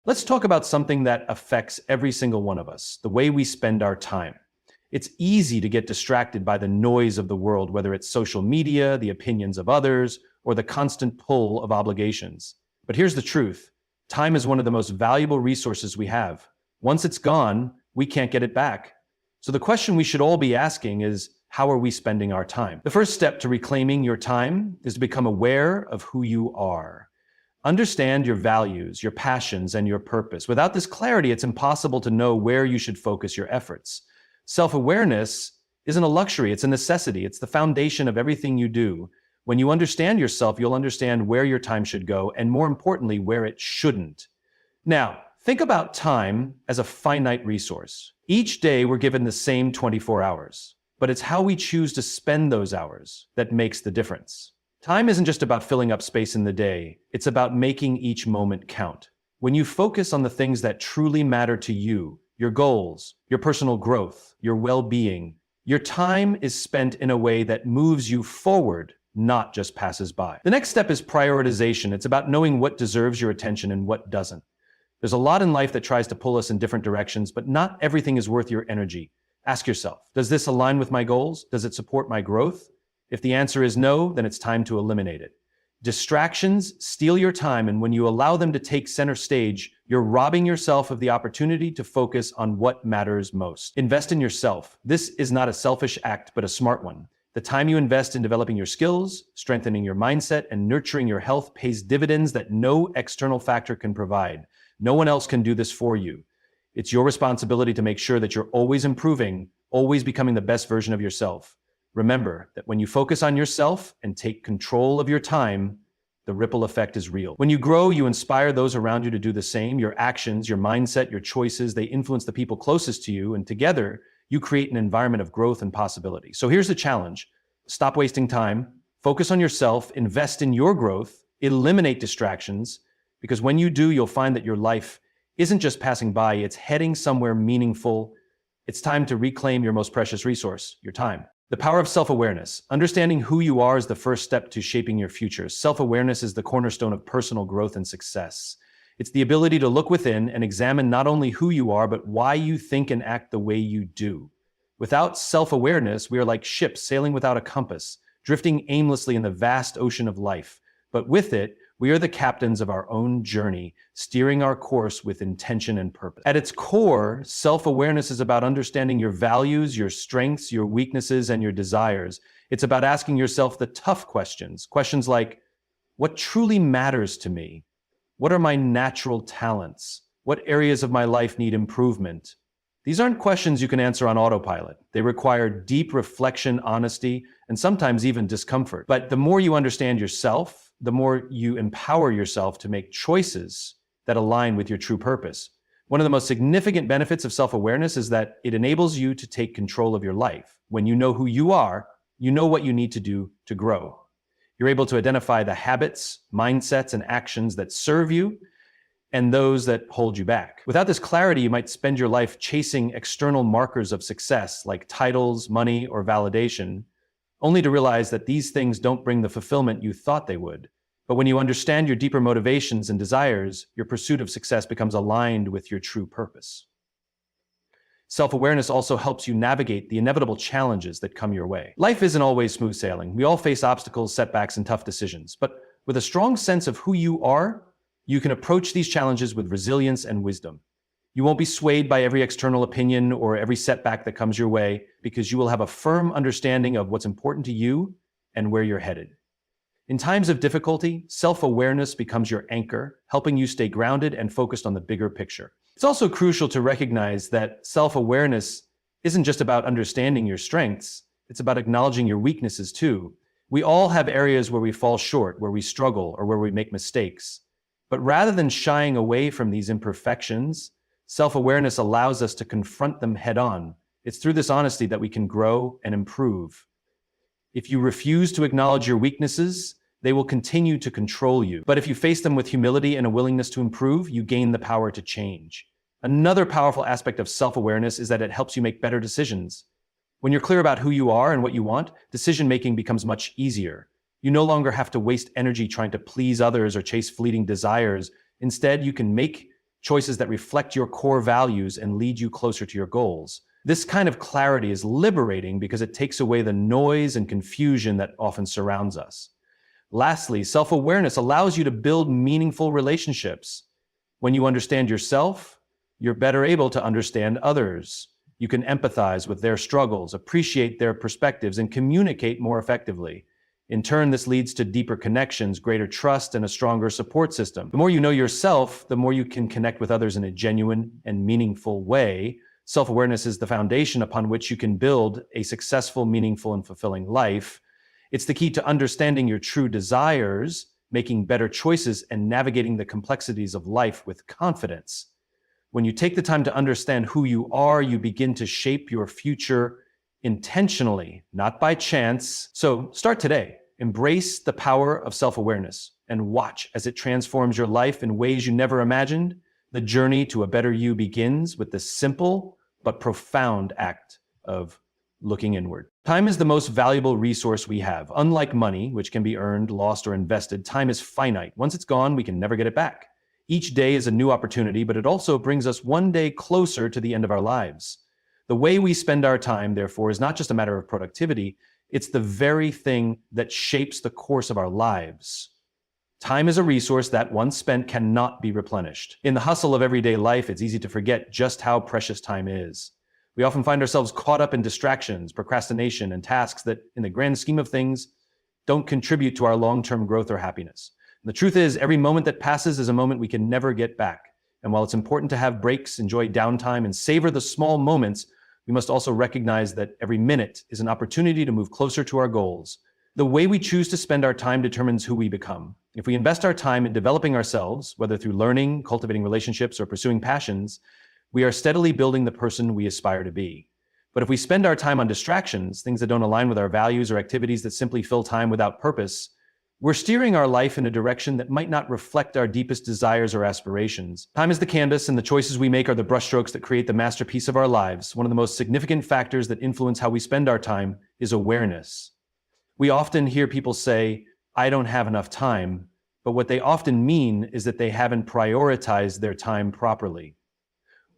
Let's talk about something that affects every single one of us, the way we spend our time. It's easy to get distracted by the noise of the world, whether it's social media, the opinions of others, or the constant pull of obligations. But here's the truth. Time is one of the most valuable resources we have. Once it's gone, we can't get it back. So the question we should all be asking is, how are we spending our time? The first step to reclaiming your time is to become aware of who you are. Understand your values, your passions, and your purpose. Without this clarity, it's impossible to know where you should focus your efforts. Self-awareness isn't a luxury, it's a necessity. It's the foundation of everything you do. When you understand yourself, you'll understand where your time should go, and more importantly, where it shouldn't. Now, think about time as a finite resource. Each day, we're given the same 24 hours, but it's how we choose to spend those hours that makes the difference. Time isn't just about filling up space in the day, it's about making each moment count. When you focus on the things that truly matter to you, your goals, your personal growth, your well-being, your time is spent in a way that moves you forward, not just passes by. The next step is prioritization. It's about knowing what deserves your attention and what doesn't. There's a lot in life that tries to pull us in different directions, but not everything is worth your energy. Ask yourself, does this align with my goals? Does it support my growth? If the answer is no, then it's time to eliminate it. Distractions steal your time, and when you allow them to take center stage, you're robbing yourself of the opportunity to focus on what matters most. Invest in yourself. This is not a selfish act, but a smart one. The time you invest in developing your skills, strengthening your mindset, and nurturing your health pays dividends that no external factor can provide. No one else can do this for you. It's your responsibility to make sure that you're always improving, always becoming the best version of yourself. Remember that when you focus on yourself and take control of your time, the ripple effect is real. When you grow, you inspire those around you to do the same. Your actions, your mindset, your choices, they influence the people closest to you, and together, you create an environment of growth and possibility. So here's the challenge. Stop wasting time, focus on yourself, invest in your growth, eliminate distractions, because when you do, you'll find that your life isn't just passing by, it's heading somewhere meaningful. It's time to reclaim your most precious resource, your time. The power of self-awareness. Understanding who you are is the first step to shaping your future. Self-awareness is the cornerstone of personal growth and success. It's the ability to look within and examine not only who you are, but why you think and act the way you do. Without self-awareness, we are like ships sailing without a compass, drifting aimlessly in the vast ocean of life. But with it, we are the captains of our own journey, steering our course with intention and purpose. At its core, self-awareness is about understanding your values, your strengths, your weaknesses, and your desires. It's about asking yourself the tough questions. Questions like, what truly matters to me? What are my natural talents? What areas of my life need improvement? These aren't questions you can answer on autopilot. They require deep reflection, honesty, and sometimes even discomfort. But the more you understand yourself, the more you empower yourself to make choices that align with your true purpose. One of the most significant benefits of self-awareness is that it enables you to take control of your life. When you know who you are, you know what you need to do to grow. You're able to identify the habits, mindsets, and actions that serve you and those that hold you back. Without this clarity, you might spend your life chasing external markers of success like titles, money, or validation, only to realize that these things don't bring the fulfillment you thought they would. But when you understand your deeper motivations and desires, your pursuit of success becomes aligned with your true purpose. Self-awareness also helps you navigate the inevitable challenges that come your way. Life isn't always smooth sailing. We all face obstacles, setbacks, and tough decisions. But with a strong sense of who you are, you can approach these challenges with resilience and wisdom. You won't be swayed by every external opinion or every setback that comes your way, because you will have a firm understanding of what's important to you and where you're headed. In times of difficulty, self-awareness becomes your anchor, helping you stay grounded and focused on the bigger picture. It's also crucial to recognize that self-awareness isn't just about understanding your strengths, it's about acknowledging your weaknesses too. We all have areas where we fall short, where we struggle, or where we make mistakes. But rather than shying away from these imperfections, self-awareness allows us to confront them head-on. It's through this honesty that we can grow and improve. If you refuse to acknowledge your weaknesses, they will continue to control you. But if you face them with humility and a willingness to improve, you gain the power to change. Another powerful aspect of self-awareness is that it helps you make better decisions. When you're clear about who you are and what you want, decision-making becomes much easier. You no longer have to waste energy trying to please others or chase fleeting desires. Instead, you can make choices that reflect your core values and lead you closer to your goals. This kind of clarity is liberating because it takes away the noise and confusion that often surrounds us. Lastly, self-awareness allows you to build meaningful relationships. When you understand yourself, you're better able to understand others. You can empathize with their struggles, appreciate their perspectives, and communicate more effectively. In turn, this leads to deeper connections, greater trust, and a stronger support system. The more you know yourself, the more you can connect with others in a genuine and meaningful way. Self-awareness is the foundation upon which you can build a successful, meaningful, and fulfilling life. It's the key to understanding your true desires, making better choices, and navigating the complexities of life with confidence. When you take the time to understand who you are, you begin to shape your future intentionally, not by chance. So start today. Embrace the power of self-awareness and watch as it transforms your life in ways you never imagined. The journey to a better you begins with the simple but profound act of looking inward. Time is the most valuable resource we have. Unlike money, which can be earned, lost, or invested, time is finite. Once it's gone, we can never get it back. Each day is a new opportunity, but it also brings us one day closer to the end of our lives. The way we spend our time, therefore, is not just a matter of productivity, it's the very thing that shapes the course of our lives. Time is a resource that, once spent, cannot be replenished. In the hustle of everyday life, it's easy to forget just how precious time is. We often find ourselves caught up in distractions, procrastination, and tasks that, in the grand scheme of things, don't contribute to our long-term growth or happiness. And the truth is, every moment that passes is a moment we can never get back. And while it's important to have breaks, enjoy downtime, and savor the small moments, we must also recognize that every minute is an opportunity to move closer to our goals. The way we choose to spend our time determines who we become. If we invest our time in developing ourselves, whether through learning, cultivating relationships, or pursuing passions, we are steadily building the person we aspire to be. But if we spend our time on distractions, things that don't align with our values or activities that simply fill time without purpose, we're steering our life in a direction that might not reflect our deepest desires or aspirations. Time is the canvas, and the choices we make are the brushstrokes that create the masterpiece of our lives. One of the most significant factors that influence how we spend our time is awareness. We often hear people say, "I don't have enough time," but what they often mean is that they haven't prioritized their time properly.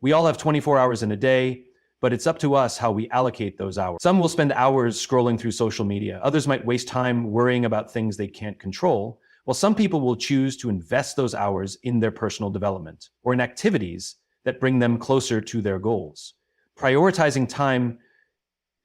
We all have 24 hours in a day, but it's up to us how we allocate those hours. Some will spend hours scrolling through social media. Others might waste time worrying about things they can't control, while some people will choose to invest those hours in their personal development or in activities that bring them closer to their goals. Prioritizing time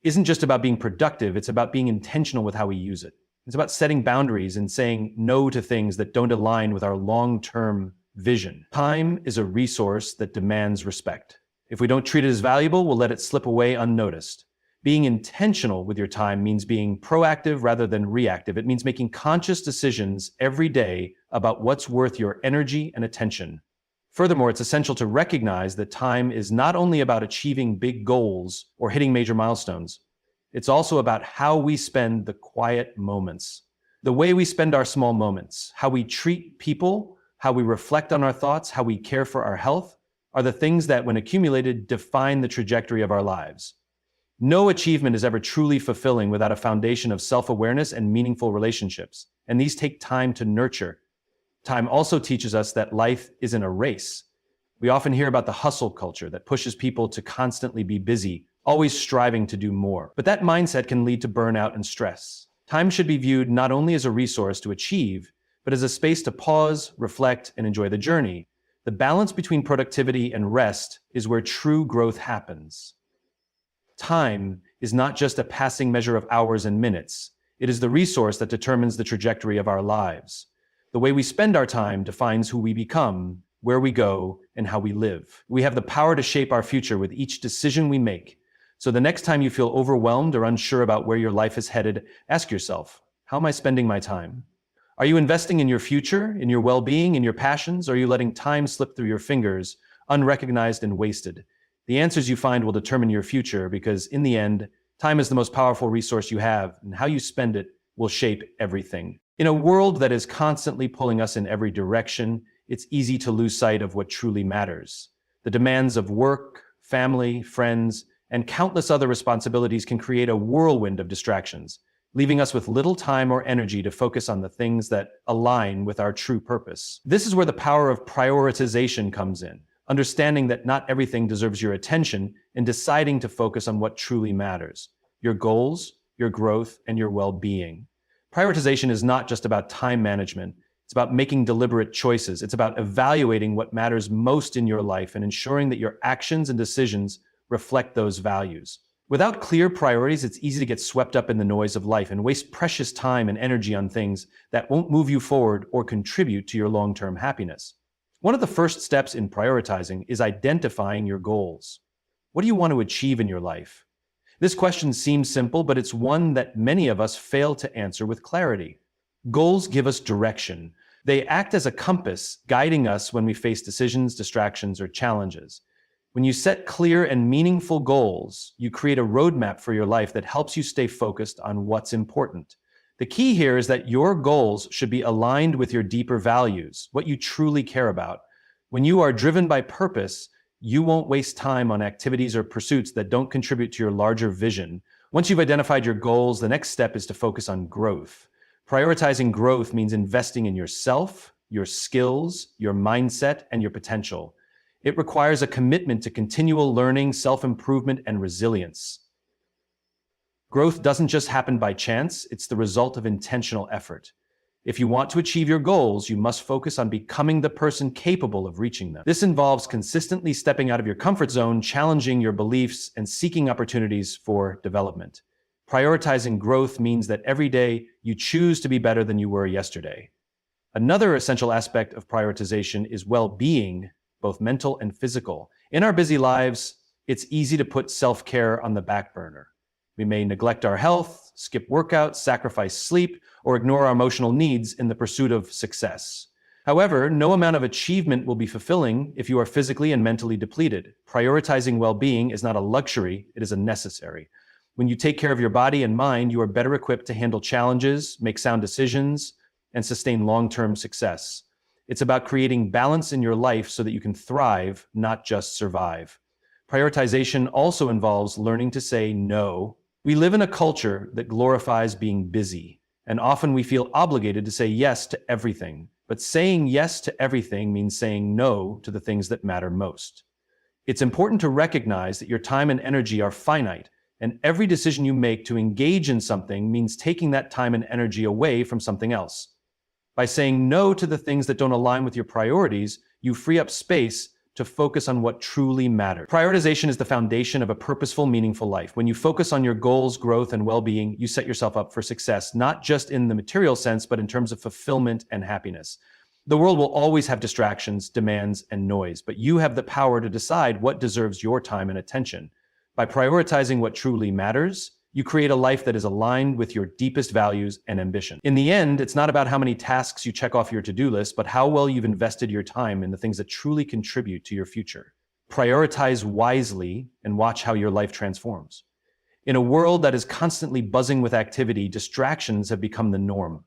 isn't just about being productive, it's about being intentional with how we use it. It's about setting boundaries and saying no to things that don't align with our long-term vision. Time is a resource that demands respect. If we don't treat it as valuable, we'll let it slip away unnoticed. Being intentional with your time means being proactive rather than reactive. It means making conscious decisions every day about what's worth your energy and attention. Furthermore, it's essential to recognize that time is not only about achieving big goals or hitting major milestones. It's also about how we spend the quiet moments. The way we spend our small moments, how we treat people, how we reflect on our thoughts, how we care for our health, are the things that, when accumulated, define the trajectory of our lives. No achievement is ever truly fulfilling without a foundation of self-awareness and meaningful relationships, and these take time to nurture. Time also teaches us that life isn't a race. We often hear about the hustle culture that pushes people to constantly be busy, always striving to do more. But that mindset can lead to burnout and stress. Time should be viewed not only as a resource to achieve, but as a space to pause, reflect, and enjoy the journey. The balance between productivity and rest is where true growth happens. Time is not just a passing measure of hours and minutes. It is the resource that determines the trajectory of our lives. The way we spend our time defines who we become, where we go, and how we live. We have the power to shape our future with each decision we make. So the next time you feel overwhelmed or unsure about where your life is headed, ask yourself, how am I spending my time? Are you investing in your future, in your well-being, in your passions, or are you letting time slip through your fingers, unrecognized and wasted? The answers you find will determine your future because, in the end, time is the most powerful resource you have, and how you spend it will shape everything. In a world that is constantly pulling us in every direction, it's easy to lose sight of what truly matters. The demands of work, family, friends, and countless other responsibilities can create a whirlwind of distractions, leaving us with little time or energy to focus on the things that align with our true purpose. This is where the power of prioritization comes in. understanding that not everything deserves your attention, and deciding to focus on what truly matters: your goals, your growth, and your well-being. Prioritization is not just about time management. It's about making deliberate choices. It's about evaluating what matters most in your life and ensuring that your actions and decisions reflect those values. Without clear priorities, it's easy to get swept up in the noise of life and waste precious time and energy on things that won't move you forward or contribute to your long-term happiness. One of the first steps in prioritizing is identifying your goals. What do you want to achieve in your life? This question seems simple, but it's one that many of us fail to answer with clarity. Goals give us direction. They act as a compass, guiding us when we face decisions, distractions, or challenges. When you set clear and meaningful goals, you create a roadmap for your life that helps you stay focused on what's important. The key here is that your goals should be aligned with your deeper values, what you truly care about. When you are driven by purpose, you won't waste time on activities or pursuits that don't contribute to your larger vision. Once you've identified your goals, the next step is to focus on growth. Prioritizing growth means investing in yourself, your skills, your mindset, and your potential. It requires a commitment to continual learning, self-improvement, and resilience. Growth doesn't just happen by chance, it's the result of intentional effort. If you want to achieve your goals, you must focus on becoming the person capable of reaching them. This involves consistently stepping out of your comfort zone, challenging your beliefs, and seeking opportunities for development. Prioritizing growth means that every day you choose to be better than you were yesterday. Another essential aspect of prioritization is well-being, both mental and physical. In our busy lives, it's easy to put self-care on the back burner. We may neglect our health, skip workouts, sacrifice sleep, or ignore our emotional needs in the pursuit of success. However, no amount of achievement will be fulfilling if you are physically and mentally depleted. Prioritizing well-being is not a luxury, it is a necessary. When you take care of your body and mind, you are better equipped to handle challenges, make sound decisions, and sustain long-term success. It's about creating balance in your life so that you can thrive, not just survive. Prioritization also involves learning to say no. We live in a culture that glorifies being busy, and often we feel obligated to say yes to everything. But saying yes to everything means saying no to the things that matter most. It's important to recognize that your time and energy are finite, and every decision you make to engage in something means taking that time and energy away from something else. By saying no to the things that don't align with your priorities, you free up space to focus on what truly matters. Prioritization is the foundation of a purposeful, meaningful life. When you focus on your goals, growth, and well-being, you set yourself up for success, not just in the material sense, but in terms of fulfillment and happiness. The world will always have distractions, demands, and noise, but you have the power to decide what deserves your time and attention. By prioritizing what truly matters, you create a life that is aligned with your deepest values and ambition. In the end, it's not about how many tasks you check off your to-do list, but how well you've invested your time in the things that truly contribute to your future. Prioritize wisely and watch how your life transforms. In a world that is constantly buzzing with activity, distractions have become the norm.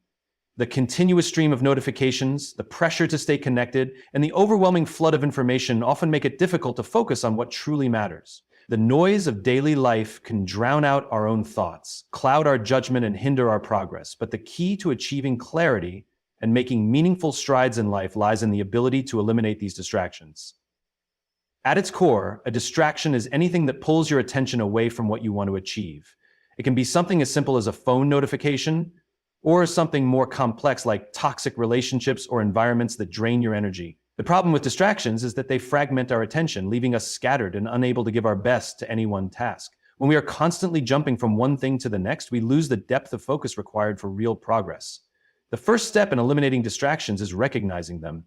The continuous stream of notifications, the pressure to stay connected, and the overwhelming flood of information often make it difficult to focus on what truly matters. The noise of daily life can drown out our own thoughts, cloud our judgment, and hinder our progress. But the key to achieving clarity and making meaningful strides in life lies in the ability to eliminate these distractions. At its core, a distraction is anything that pulls your attention away from what you want to achieve. It can be something as simple as a phone notification, or something more complex like toxic relationships or environments that drain your energy. The problem with distractions is that they fragment our attention, leaving us scattered and unable to give our best to any one task. When we are constantly jumping from one thing to the next, we lose the depth of focus required for real progress. The first step in eliminating distractions is recognizing them.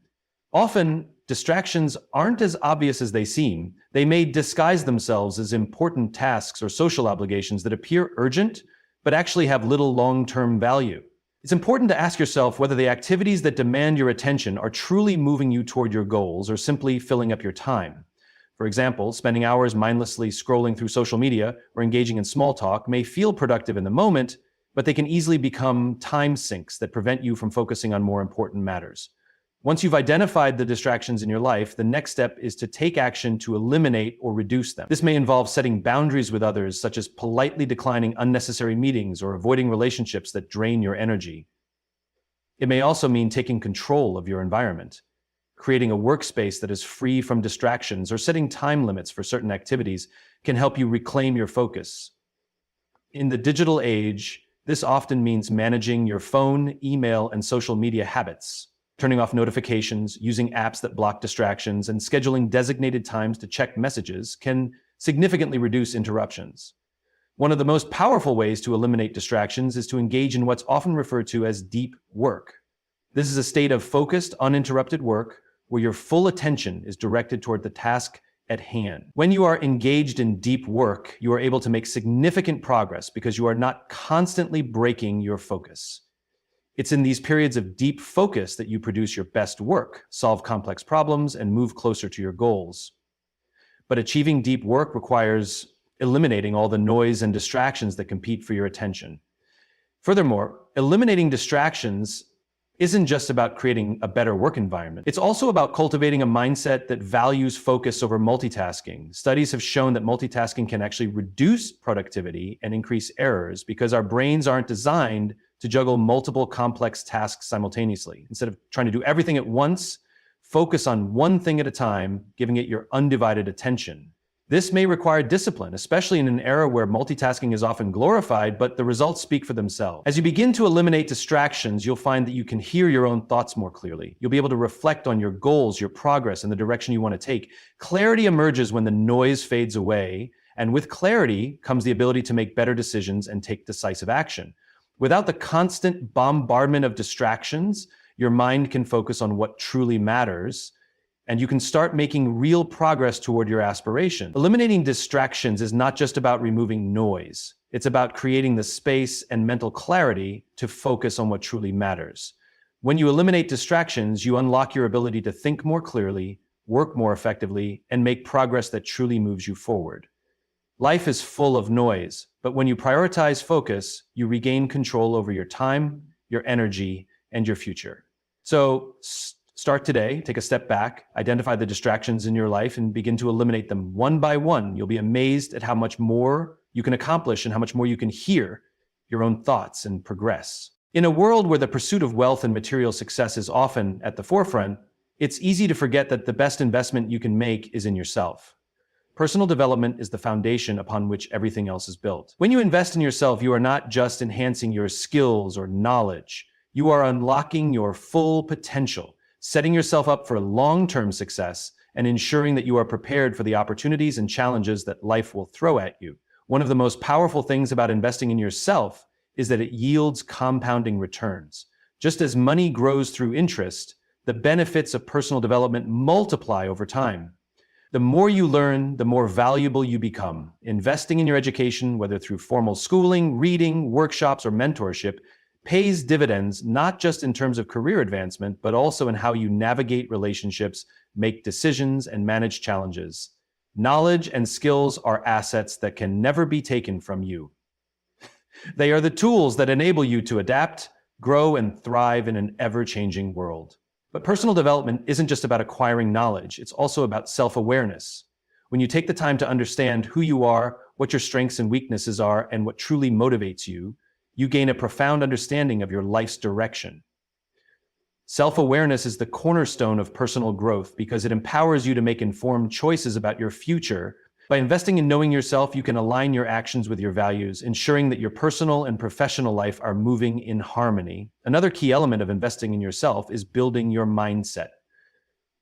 Often, distractions aren't as obvious as they seem. They may disguise themselves as important tasks or social obligations that appear urgent, but actually have little long-term value. It's important to ask yourself whether the activities that demand your attention are truly moving you toward your goals or simply filling up your time. For example, spending hours mindlessly scrolling through social media or engaging in small talk may feel productive in the moment, but they can easily become time sinks that prevent you from focusing on more important matters. Once you've identified the distractions in your life, the next step is to take action to eliminate or reduce them. This may involve setting boundaries with others, such as politely declining unnecessary meetings or avoiding relationships that drain your energy. It may also mean taking control of your environment. Creating a workspace that is free from distractions or setting time limits for certain activities can help you reclaim your focus. In the digital age, this often means managing your phone, email, and social media habits, turning off notifications, using apps that block distractions, and scheduling designated times to check messages can significantly reduce interruptions. One of the most powerful ways to eliminate distractions is to engage in what's often referred to as deep work. This is a state of focused, uninterrupted work where your full attention is directed toward the task at hand. When you are engaged in deep work, you are able to make significant progress because you are not constantly breaking your focus. It's in these periods of deep focus that you produce your best work, solve complex problems, and move closer to your goals. But achieving deep work requires eliminating all the noise and distractions that compete for your attention. Furthermore, eliminating distractions isn't just about creating a better work environment. It's also about cultivating a mindset that values focus over multitasking. Studies have shown that multitasking can actually reduce productivity and increase errors because our brains aren't designed to juggle multiple complex tasks simultaneously. Instead of trying to do everything at once, focus on one thing at a time, giving it your undivided attention. This may require discipline, especially in an era where multitasking is often glorified, but the results speak for themselves. As you begin to eliminate distractions, you'll find that you can hear your own thoughts more clearly. You'll be able to reflect on your goals, your progress, and the direction you want to take. Clarity emerges when the noise fades away, and with clarity comes the ability to make better decisions and take decisive action. Without the constant bombardment of distractions, your mind can focus on what truly matters, and you can start making real progress toward your aspiration. Eliminating distractions is not just about removing noise. It's about creating the space and mental clarity to focus on what truly matters. When you eliminate distractions, you unlock your ability to think more clearly, work more effectively, and make progress that truly moves you forward. Life is full of noise, but when you prioritize focus, you regain control over your time, your energy, and your future. So, start today, take a step back, identify the distractions in your life, and begin to eliminate them one by one. You'll be amazed at how much more you can accomplish and how much more you can hear your own thoughts and progress. In a world where the pursuit of wealth and material success is often at the forefront, it's easy to forget that the best investment you can make is in yourself. Personal development is the foundation upon which everything else is built. When you invest in yourself, you are not just enhancing your skills or knowledge. You are unlocking your full potential, setting yourself up for long-term success, and ensuring that you are prepared for the opportunities and challenges that life will throw at you. One of the most powerful things about investing in yourself is that it yields compounding returns. Just as money grows through interest, the benefits of personal development multiply over time. The more you learn, the more valuable you become. Investing in your education, whether through formal schooling, reading, workshops, or mentorship, pays dividends not just in terms of career advancement, but also in how you navigate relationships, make decisions, and manage challenges. Knowledge and skills are assets that can never be taken from you. They are the tools that enable you to adapt, grow, and thrive in an ever-changing world. But personal development isn't just about acquiring knowledge, it's also about self-awareness. When you take the time to understand who you are, what your strengths and weaknesses are, and what truly motivates you, you gain a profound understanding of your life's direction. Self-awareness is the cornerstone of personal growth because it empowers you to make informed choices about your future. By investing in knowing yourself, you can align your actions with your values, ensuring that your personal and professional life are moving in harmony. Another key element of investing in yourself is building your mindset.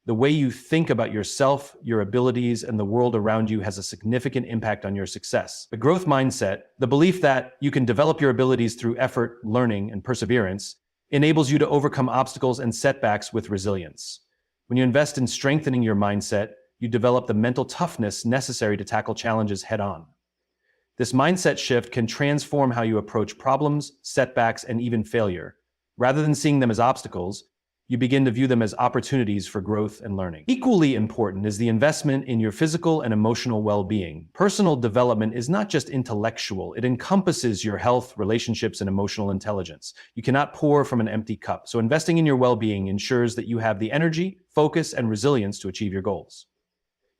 The way you think about yourself, your abilities, and the world around you has a significant impact on your success. The growth mindset, the belief that you can develop your abilities through effort, learning, and perseverance, enables you to overcome obstacles and setbacks with resilience. When you invest in strengthening your mindset, you develop the mental toughness necessary to tackle challenges head-on. This mindset shift can transform how you approach problems, setbacks, and even failure. Rather than seeing them as obstacles, you begin to view them as opportunities for growth and learning. Equally important is the investment in your physical and emotional well-being. Personal development is not just intellectual, it encompasses your health, relationships, and emotional intelligence. You cannot pour from an empty cup, so investing in your well-being ensures that you have the energy, focus, and resilience to achieve your goals.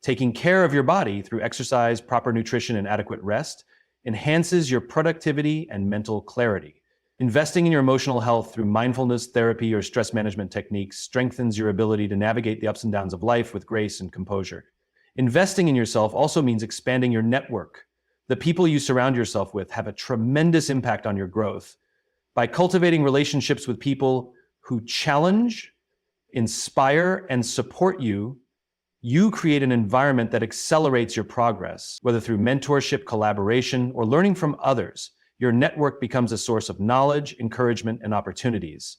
Taking care of your body through exercise, proper nutrition, and adequate rest enhances your productivity and mental clarity. Investing in your emotional health through mindfulness therapy or stress management techniques strengthens your ability to navigate the ups and downs of life with grace and composure. Investing in yourself also means expanding your network. The people you surround yourself with have a tremendous impact on your growth. By cultivating relationships with people who challenge, inspire, and support you, you create an environment that accelerates your progress. Whether through mentorship, collaboration, or learning from others, your network becomes a source of knowledge, encouragement, and opportunities.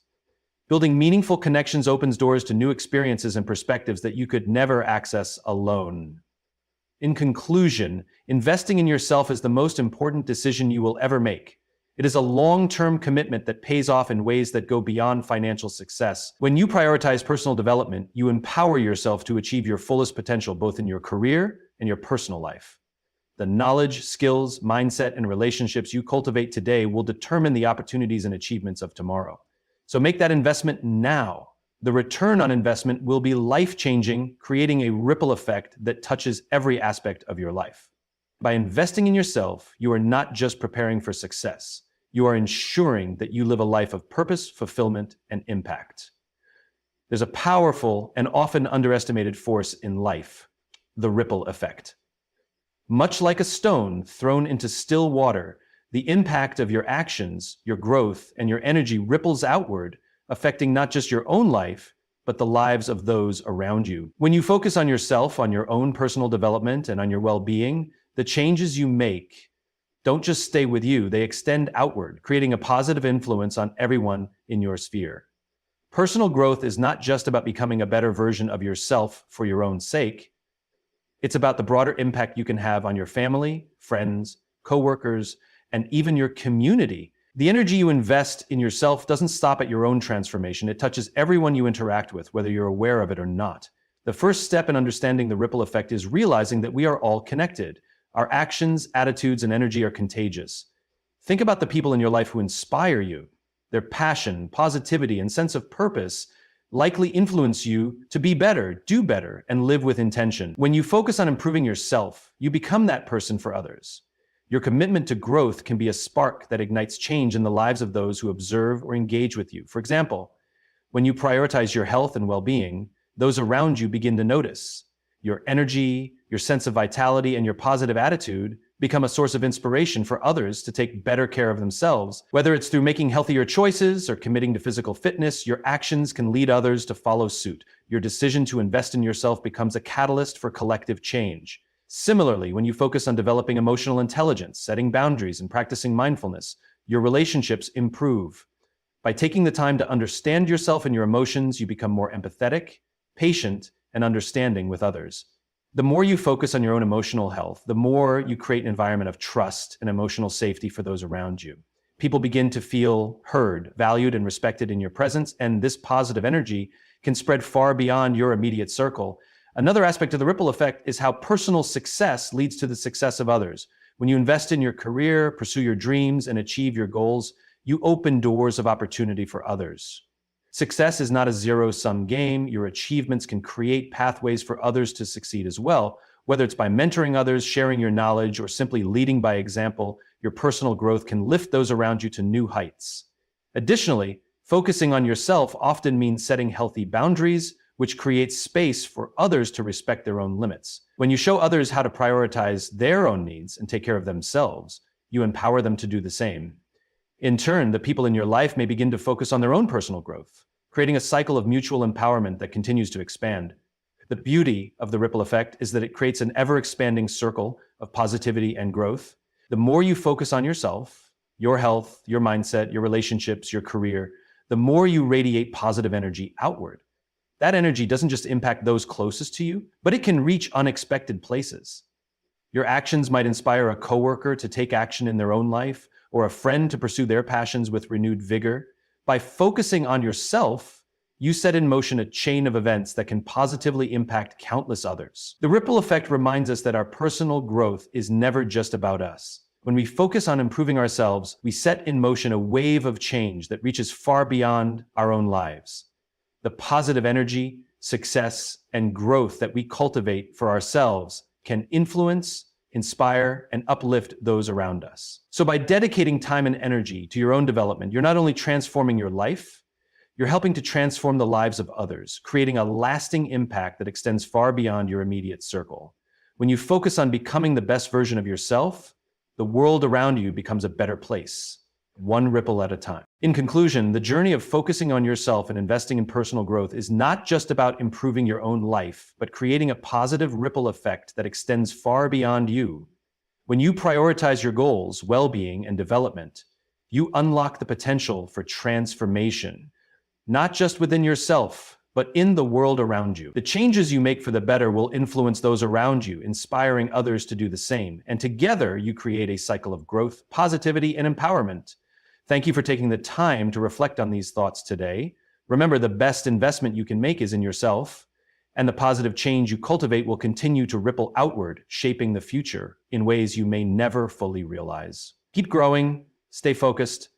Building meaningful connections opens doors to new experiences and perspectives that you could never access alone. In conclusion, investing in yourself is the most important decision you will ever make. It is a long-term commitment that pays off in ways that go beyond financial success. When you prioritize personal development, you empower yourself to achieve your fullest potential, both in your career and your personal life. The knowledge, skills, mindset, and relationships you cultivate today will determine the opportunities and achievements of tomorrow. So make that investment now. The return on investment will be life-changing, creating a ripple effect that touches every aspect of your life. By investing in yourself, you are not just preparing for success. You are ensuring that you live a life of purpose, fulfillment, and impact. There's a powerful and often underestimated force in life, the ripple effect. Much like a stone thrown into still water, the impact of your actions, your growth, and your energy ripples outward, affecting not just your own life, but the lives of those around you. When you focus on yourself, on your own personal development, and on your well-being, the changes you make don't just stay with you, they extend outward, creating a positive influence on everyone in your sphere. Personal growth is not just about becoming a better version of yourself for your own sake. It's about the broader impact you can have on your family, friends, coworkers, and even your community. The energy you invest in yourself doesn't stop at your own transformation. It touches everyone you interact with, whether you're aware of it or not. The first step in understanding the ripple effect is realizing that we are all connected. Our actions, attitudes, and energy are contagious. Think about the people in your life who inspire you. Their passion, positivity, and sense of purpose likely influence you to be better, do better, and live with intention. When you focus on improving yourself, you become that person for others. Your commitment to growth can be a spark that ignites change in the lives of those who observe or engage with you. For example, when you prioritize your health and well-being, those around you begin to notice. Your energy, your sense of vitality, and your positive attitude become a source of inspiration for others to take better care of themselves. Whether it's through making healthier choices or committing to physical fitness, your actions can lead others to follow suit. Your decision to invest in yourself becomes a catalyst for collective change. Similarly, when you focus on developing emotional intelligence, setting boundaries, and practicing mindfulness, your relationships improve. By taking the time to understand yourself and your emotions, you become more empathetic, patient, and understanding with others. The more you focus on your own emotional health, the more you create an environment of trust and emotional safety for those around you. People begin to feel heard, valued, and respected in your presence, and this positive energy can spread far beyond your immediate circle. Another aspect of the ripple effect is how personal success leads to the success of others. When you invest in your career, pursue your dreams, and achieve your goals, you open doors of opportunity for others. Success is not a zero-sum game. Your achievements can create pathways for others to succeed as well. Whether it's by mentoring others, sharing your knowledge, or simply leading by example, your personal growth can lift those around you to new heights. Additionally, focusing on yourself often means setting healthy boundaries, which creates space for others to respect their own limits. When you show others how to prioritize their own needs and take care of themselves, you empower them to do the same. In turn, the people in your life may begin to focus on their own personal growth, creating a cycle of mutual empowerment that continues to expand. The beauty of the ripple effect is that it creates an ever-expanding circle of positivity and growth. The more you focus on yourself, your health, your mindset, your relationships, your career, the more you radiate positive energy outward. That energy doesn't just impact those closest to you, but it can reach unexpected places. Your actions might inspire a coworker to take action in their own life, or a friend to pursue their passions with renewed vigor. By focusing on yourself, you set in motion a chain of events that can positively impact countless others. The ripple effect reminds us that our personal growth is never just about us. When we focus on improving ourselves, we set in motion a wave of change that reaches far beyond our own lives. The positive energy, success, and growth that we cultivate for ourselves can influence, inspire, and uplift those around us. So by dedicating time and energy to your own development, you're not only transforming your life, you're helping to transform the lives of others, creating a lasting impact that extends far beyond your immediate circle. When you focus on becoming the best version of yourself, the world around you becomes a better place, one ripple at a time. In conclusion, the journey of focusing on yourself and investing in personal growth is not just about improving your own life, but creating a positive ripple effect that extends far beyond you. When you prioritize your goals, well-being, and development, you unlock the potential for transformation, not just within yourself, but in the world around you. The changes you make for the better will influence those around you, inspiring others to do the same. And together, you create a cycle of growth, positivity, and empowerment. Thank you for taking the time to reflect on these thoughts today. Remember, the best investment you can make is in yourself, and the positive change you cultivate will continue to ripple outward, shaping the future in ways you may never fully realize. Keep growing, stay focused,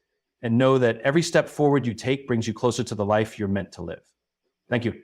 and know that every step forward you take brings you closer to the life you're meant to live. Thank you.